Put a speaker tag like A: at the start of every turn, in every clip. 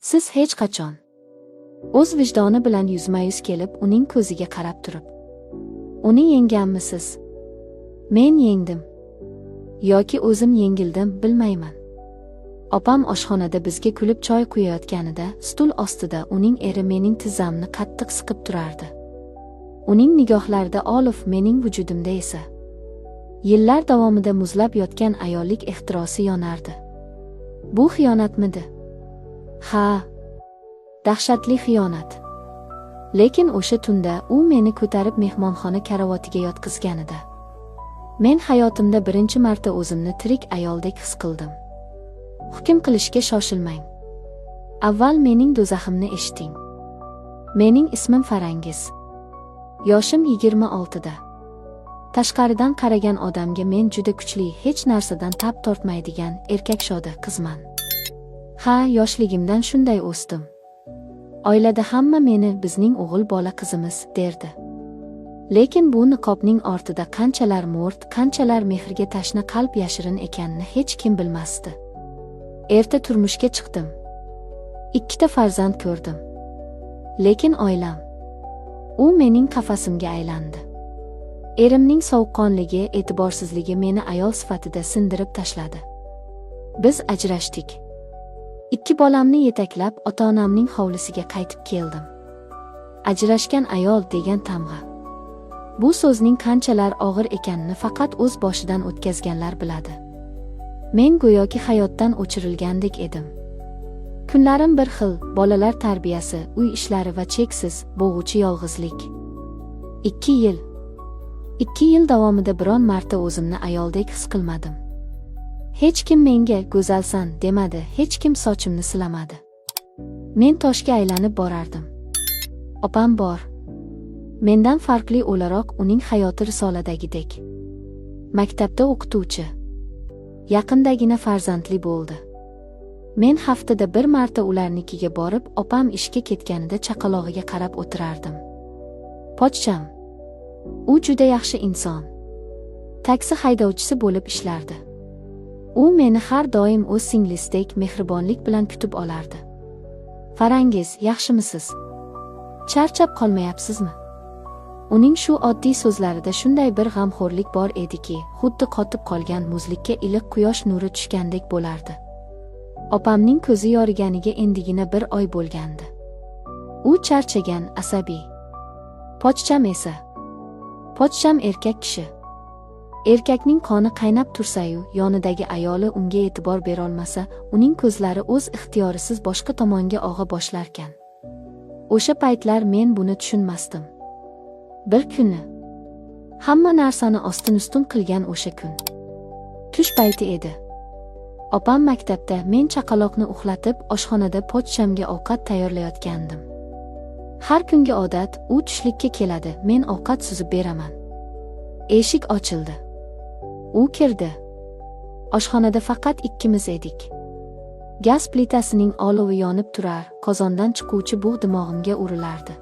A: Siz hech qachon o'z vijdoni bilan yuzma-yuz kelib, uning ko'ziga qarab turib, uni yengganmisiz? Men yengdim yoki o'zim yengildim, bilmayman. Opam oshxonada bizga kulib choy quyayotganida, stul ostida uning eri mening tizzamni qattiq siqib turardi. Uning nigohlarida olov, mening vujudimda esa yillar davomida muzlab yotgan ayollik ehtirosi yonardi. Bu xiyonatmidi? Ha, dahshatli xiyonat. Lekin o'sha tunda u meni ko'tarib mehmonxona karavotiga yotqizganida, men hayotimda birinchi marta o'zimni tirik ayoldek his qildim. Hukm qilishga shoshilmang. Avval mening do'zaximni eshiting. Mening ismim Farangiz. Yoshim 26 da. Tashqaridan qaragan odamga men juda kuchli, hech narsadan tab tortmaydigan erkakshoda qizman. Ha, yoshligimdan shunday o'sdim. Oilada hamma meni bizning o'g'il bola qizimiz derdi. Lekin bu niqobning ortida qanchalar mo'rt, qanchalar mehrga tashna qalb yashirin ekanini hech kim bilmasdi. Erta turmushga chiqdim. 2 ta farzand ko'rdim. Lekin oilam, u mening qafasimga aylandi. Erimning sovuqqonligi, e'tiborsizligi meni ayol sifatida sindirib tashladi. Biz ajrashdik. 2 bolamni yetaklab ota-onamning hovlisiga qaytib keldim. Ajrashgan ayol degan tamg'a. Bu so'zning qanchalar og'ir ekanini faqat o'z boshidan o'tkazganlar biladi. Men go'yoki hayotdan o'chirilgandek edim. Kunlarim bir xil: bolalar tarbiyasi, uy ishlari va cheksiz, bo'g'uvchi yolg'izlik. 2 yil. 2 yil davomida biron marta o'zimni ayoldek his qilmadim. Hech kim menga go'zalsan demadi, hech kim sochimni silamadi. Men toshga aylanib borardim. Opam bor. Mendan farqli o'laroq uning hayoti risoladagidek. Maktabda o'qituvchi. Yaqindagina farzandli bo'ldi. Men haftada bir marta ularnikiga borib, opam ishga ketganida chaqalog'iga qarab o'tirardim. Pochcham. U juda yaxshi inson. Taksi haydovchisi bo'lib ishlardi. U meni har doim o'z singlisidek mehribonlik bilan kutib olardi. Farangiz, yaxshimisiz? Charchab qolmayapsizmi? Uning shu oddiy so'zlarida shunday bir g'amxo'rlik bor ediki, xuddi qotib qolgan muzlikka iliq quyosh nuri tushgandek bo'lardi. Opamning ko'zi yoriganiga endigina 1 oy bo'lgandi. U charchagan, asabiy. Pochcham esa. Pochcham erkak kishi. Erkakning qoni qaynab tursa-yu, yonidagi ayoli unga e'tibor bera olmasa, uning ko'zlari o'z ixtiyorisiz boshqa tomonga og'a boshlarkan. O'sha paytlar men buni tushunmasdim. Bir kuni hamma narsani ostin-ustun qilgan o'sha kun. Tush payti edi. Opam maktabda, men chaqaloqni uxlatib, oshxonada pochchamga ovqat tayyorlayotgandim. Har kungi odat, u tushlikka keladi, men ovqat suzib beraman. Eshik ochildi. U kirdi. Oshxonada faqat ikkimiz edik. Gaz plitasining olovi yonib turar, qozondan chiquvchi bug' dimog'imga urilardi.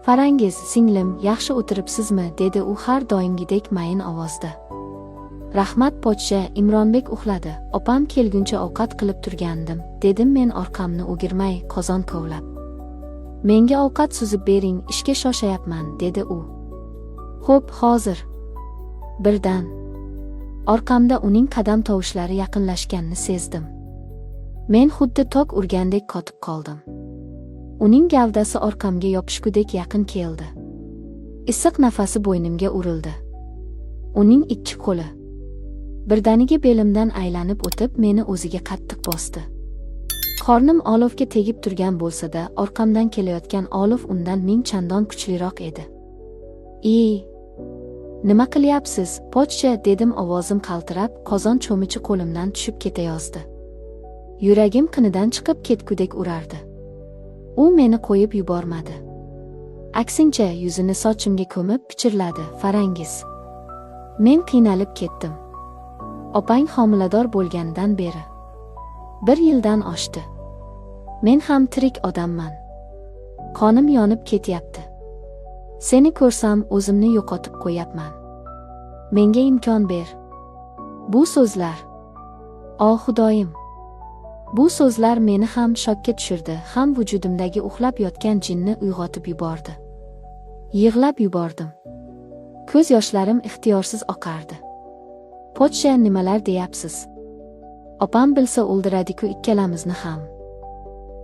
A: Farangiz, singlim, yaxshi o'tiribsizmi? Dedi u har doimgidek mayin ovozda. Rahmat pochcha, Imronbek uxladi. Opam kelguncha ovqat qilib turgandim, dedim men orqamni o'girmay, qozon kovlab. Menga ovqat suzib bering, ishga shoshayapman, dedi u. Xo'p, hozir. Birdan orqamda uning qadam tovushlari yaqinlashganini sezdim. Men xuddi tok urgandek qotib qoldim. Uning gavdasi orqamga yopishgudek yaqin keldi. Issiq nafasi bo'ynimga urildi. Uning 2 qo'li birdaniga belimdan aylanib o'tib, meni o'ziga qattiq bosdi. Qornim olovga tegib turgan bo'lsa-da, orqamdan kelayotgan olov undan 1000 chandon kuchliroq edi. Nima qilyapsiz, pochcha, dedim ovozim qaltirab, qozon cho'michi qo'limdan tushib ketayozdi. Yuragim qinidan chiqib ketgudek urardi. U meni qo'yib yubormadi. Aksincha, yuzini sochimga ko'mib pichirladi. Farangiz. Men qiynalib ketdim. Opang homilador bo'lganidan beri 1 yildan oshdi. Men ham tirik odamman. Qonim yonib ketyapti. Seni ko'rsam o'zimni yo'qotib qo'yapman. Menga imkon ber. Bu so'zlar. O Xudoyim. Bu so'zlar meni ham shokka tushirdi, ham vujudimdagi uxlab yotgan jinni uyg'otib yubordi. Yig'lab yubordim. Ko'z yoshlarim ixtiyorsiz oqardi. Pochsha, nimalar deyapsiz? Opam bilsa o'ldiradi-ku ikkalamizni ham.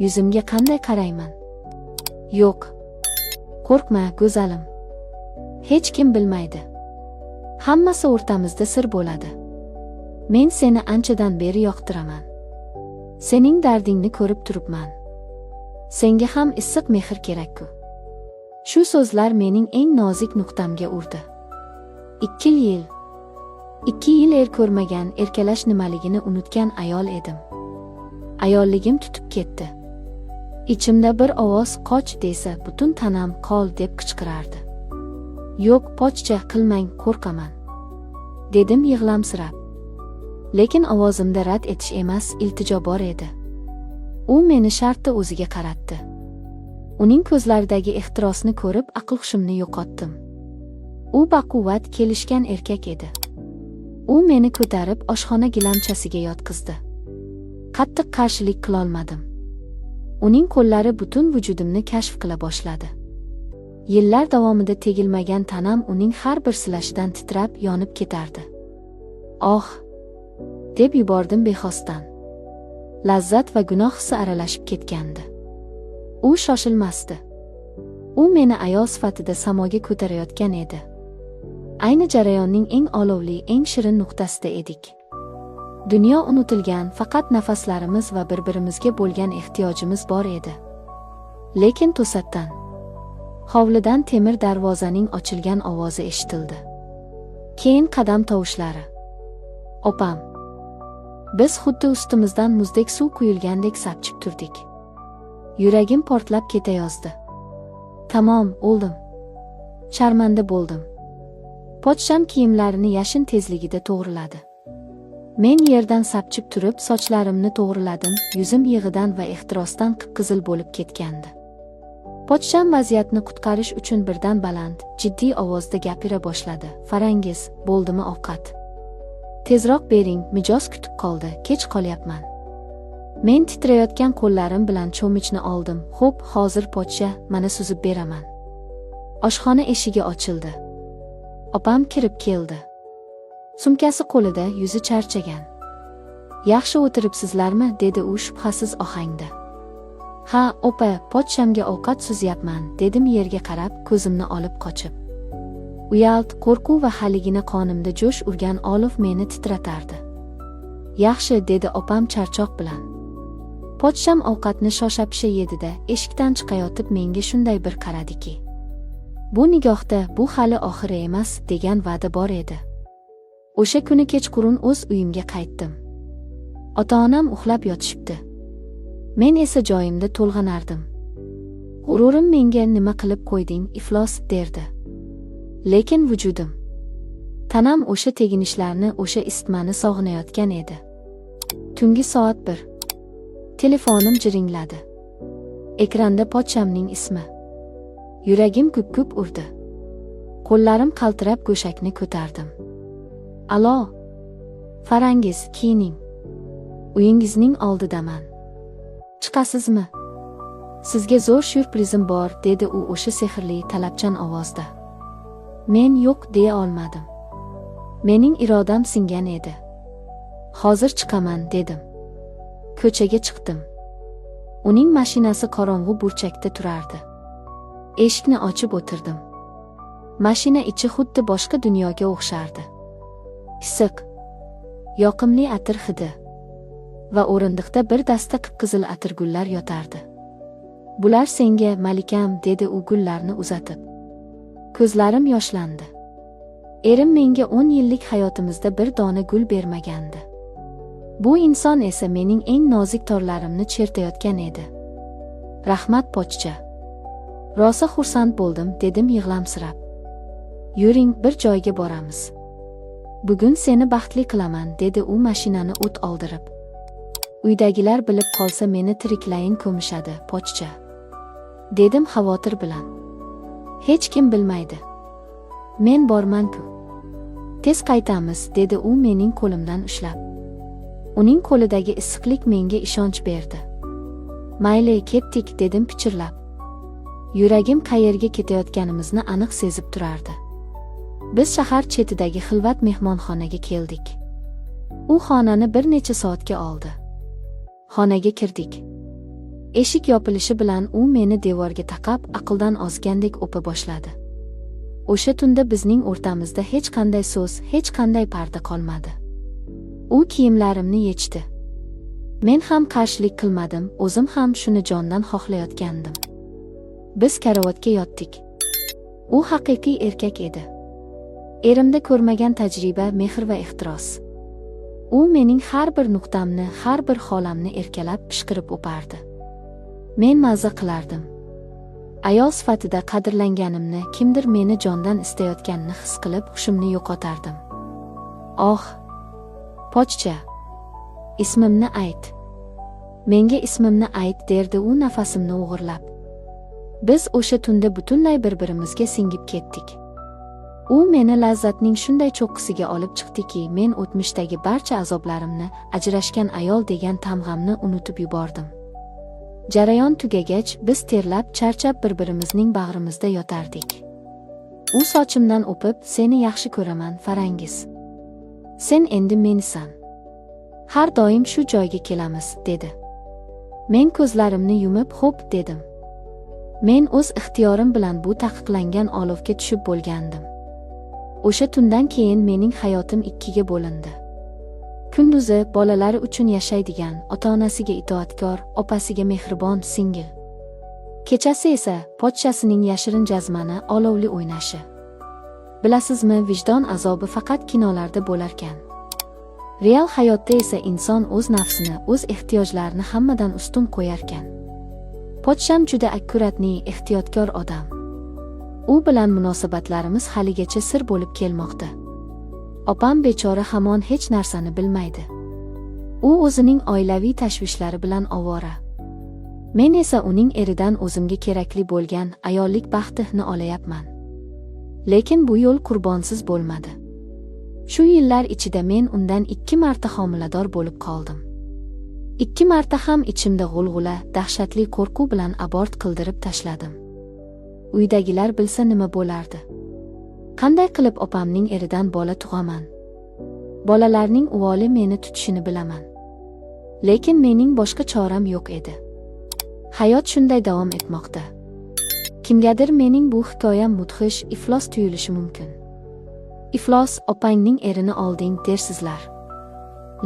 A: Yuzimga qanday qarayman? Yo'q. Qo'rqma, go'zalim. Hech kim bilmaydi. Hammasi o'rtamizda sir bo'ladi. Men seni anchadan beri yoqtiraman. Sening dardingni ko'rib turibman. Senga ham issiq mehr kerak-ku. Shu so'zlar mening eng nozik nuqtamga urdi. 2 yil. 2 yil ko'rmagan, erkalash nimaligini unutgan ayol edim. Ayolligim tutib ketdi. Ichimda bir ovoz qoch desa, butun tanam qol deb qichqirardi. Yo'q, pochcha qilmang, qo'rqaman, dedim yig'lamsirab. Lekin ovozimda rad etish emas, iltijo bor edi. U meni shartta o'ziga qaratdi. Uning ko'zlaridagi ehtirosni ko'rib aql-hushimni yo'qotdim. U baquvvat, kelishgan erkak edi. U meni ko'tarib oshxona gilamchasiga yotqizdi. Qattiq qarshilik qila olmadim. Uning qo'llari butun vujudimni kashf qila boshladi. Yillar davomida tegilmagan tanam uning har bir silashidan titrab, yonib ketardi. "Oh!" deb yubordim bexosdan. Lazzat va gunoh hissi aralashib ketgandi. U shoshilmasdi. U meni ayol sifatida samoga ko'tarayotgan edi. Ayni jarayonning eng olovli, eng shirin nuqtasida edik. Dunyo unutilgan, faqat nafaslarimiz va bir-birimizga bo'lgan ehtiyojimiz bor edi. Lekin to'satdan hovlidan temir darvozaning ochilgan ovozi eshitildi. Keyin qadam tovushlari. Opam. Biz xuddi ustimizdan muzdek suv quyilgandek sapchib turdik. Yuragim portlab ketayozdi. Tamom, o'ldim. Sharmanda bo'ldim. Pochsham kiyimlarini yashin tezligida to'g'riladi. Men yerdan sapchib turib, sochlarimni to'g'riladim, yuzim yig'idan va ehtirosdan qip-qizil bo'lib ketgandi. Pochsham vaziyatni qutqarish uchun birdan baland, jiddiy ovozda gapira boshladi. "Farangiz, bo'ldimi ovqat? Tezroq bering, mijoz kutib qoldi, kech qolyapman." Men titrayotgan qo'llarim bilan cho'michni oldim. "Xo'p, hozir pochsha, mana suzib beraman." Oshxona eshigi ochildi. Opam kirib keldi. Sumkasi qo'lida, yuzi charchagan. "Yaxshi o'tiribsizlarmi?" dedi u shubhasiz ohangda. "Ha, opa, pochshamga ovqat suzyapman", dedim yerga qarab, ko'zimni olib qochib. Uyalt, qo'rquv va haligina qonimda jo'sh urgan olov meni titratardi. "Yaxshi", dedi opam charchoq bilan. Pochsham ovqatni shosha-pisha yedi-da, eshikdan chiqayotib menga shunday bir qaradiki. Bu nigohda "Bu hali oxiri emas" degan va'da bor edi. O'sha kuni kechqurun o'z uyimga qaytdim. Ota-onam uxlab yotishibdi. Men esa joyimda to'lg'anardim. G'ururim menga "Nima qilib qo'yding, iflos", derdi. Lekin vujudim, tanam o'sha teginishlarni, o'sha isitmani sog'inayotgan edi. Tungi soat 1. Telefonim jiringladi. Ekranda pochshamning ismi. Yuragim gup-gup urdi. Qo'llarim qaltirab go'shakni ko'tardim. "Alo, Farangiz, kiyining. Uyingizning oldidaman. Chiqasizmi? Sizga zo'r syurprizim bor", dedi u o'sha sehrli, talabchan ovozda. Men yo'q deya olmadim. Mening irodam singan edi. "Hozir chiqaman", dedim. Ko'chaga chiqdim. Uning mashinasi qorong'u burchakda turardi. Eshikni ochib o'tirdim. Mashina ichi xuddi boshqa dunyoga o'xshardi. Issiq, yoqimli atir hidi va o'rindiqda bir dasta qip-qizil atirgullar yotardi. "Bular senga, malikam", dedi u gullarni uzatib. Ko'zlarim yoshlandi. Erim menga 10 yillik hayotimizda bir dona gul bermagandi. Bu inson esa mening eng nozik torlarimni chertayotgan edi. "Rahmat, pochcha. Rosa xursand bo'ldim", dedim yig'lamsirab. "Yuring, bir joyga boramiz. Bugun seni baxtli qilaman", dedi u mashinani o't oldirib. "Uydagilar bilib qolsa meni tiriklayin ko'mishadi, pochcha", dedim xavotir bilan. "Hech kim bilmaydi. Men borman-ku. Tez qaytamiz", dedi u mening qo'limdan ushlab. Uning qo'lidagi issiqlik menga ishonch berdi. Mayli, ketdik, dedim pichirlab. Yuragim qayerga ketayotganimizni aniq sezib turardi. Biz shahar chetidagi xilvat mehmonxonaga keldik. U xonani bir necha soatga oldi. Xonaga kirdik. Eshik yopilishi bilan u meni devorga taqab, aqldan ozgandek o'pa boshladi. O'sha tunda bizning o'rtamizda hech qanday so'z, hech qanday parda qolmadi. U kiyimlarimni yechdi. Men ham qarshilik qilmadim, o'zim ham shuni jondan xohlayotgandim. Biz karavotga yotdik. U haqiqiy erkak edi. Erimda ko'rmagan tajriba, mehr va ehtiros. U mening har bir nuqtamni, har bir holamni erkalab, pishqirib o'pardi. Men mazza qilardim. Ayol sifatida qadrlanganimni, kimdir meni jondan istayotganini his qilib, hushimni yo'qotardim. Oh, pochcha, ismimni ayt. Menga ismimni ayt, derdi u nafasimni o'g'irlab. Biz o'sha tunda butunlay bir-birimizga singib ketdik. U meni lazzatning shunday cho'qqisiga olib chiqdiki, men o'tmishdagi barcha azoblarimni, ajrashgan ayol degan tamg'amni unutib yubordim. Jarayon tugagach, biz terlab, charchab bir-birimizning bag'rimizda yotardik. U sochimdan o'pib, seni yaxshi ko'raman, Farangiz. Sen endi menisan. Har doim shu joyga kelamiz, dedi. Men ko'zlarimni yumib, xo'p, dedim. Men o'z ixtiyorim bilan bu taqiqlangan olovga tushib bo'lgandim. O'sha tundan keyin mening hayotim ikkiga bo'lindi. Kunduzi bolalari uchun yashaydigan, ota-onasiga itoatkor, opasiga mehribon singil. Kechasi esa pochchasining yashirin jazmani, olovli o'ynashi. Bilasizmi, vijdon azobi faqat kinolarda bo'larkan. Real hayotda esa inson o'z nafsini, o'z ehtiyojlarini hammadan ustun qo'yarkan. Pochcham juda akkuratli, ehtiyotkor odam. U bilan munosabatlarimiz haligacha sir bo'lib kelmoqda. Opam bechora hamon hech narsani bilmaydi. U o'zining oilaviy tashvishlari bilan ovora. Men esa uning eridan o'zimga kerakli bo'lgan ayollik baxtini olayapman. Lekin bu yo'l qurbonsiz bo'lmadi. Shu yillar ichida men undan 2 marta homilador bo'lib qoldim. 2 marta ham ichimda g'ulg'ula, dahshatli qo'rquv bilan abort qildirib tashladim. Uydagilar bilsa nima bo'lardi? Qanday qilib opamning eridan bola tug'aman? Bolalarning uvoli meni tutishini bilaman. Lekin mening boshqa choram yo'q edi. Hayot shunday davom etmoqda. Kimgadir mening bu hikoyam mudhish, iflos tuyulishi mumkin. Iflos, opangning erini olding dersizlar.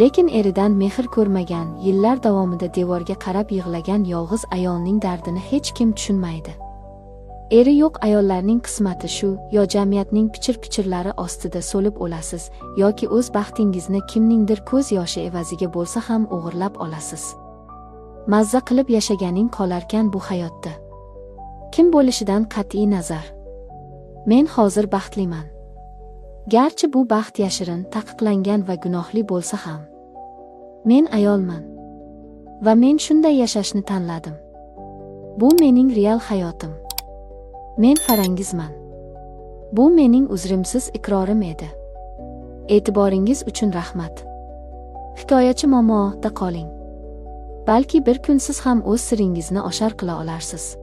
A: Lekin eridan mehr ko'rmagan, yillar davomida devorga qarab yig'lagan yolg'iz ayolning dardini hech kim tushunmaydi. Eri yo'q ayollarning qismati shu, yo jamiyatning pichir-pichirlari ostida so'lib o'lasiz, yoki o'z baxtingizni kimningdir ko'z yoshi evaziga bo'lsa ham o'g'irlab olasiz. Mazza qilib yashaganing qolarkan bu hayotda. Kim bo'lishidan qat'iy nazar. Men hozir baxtliman. Garchi bu baxt yashirin, taqiqlangan va gunohli bo'lsa ham. Men ayolman. Va men shunday yashashni tanladim. Bu mening real hayotim. Men Farangizman. Bu mening uzrimsiz iqrorim edi. E'tiboringiz uchun rahmat. Hikoyachi momo, da qoling. Balki bir kun siz ham o'z siringizni oshar qila olarsiz.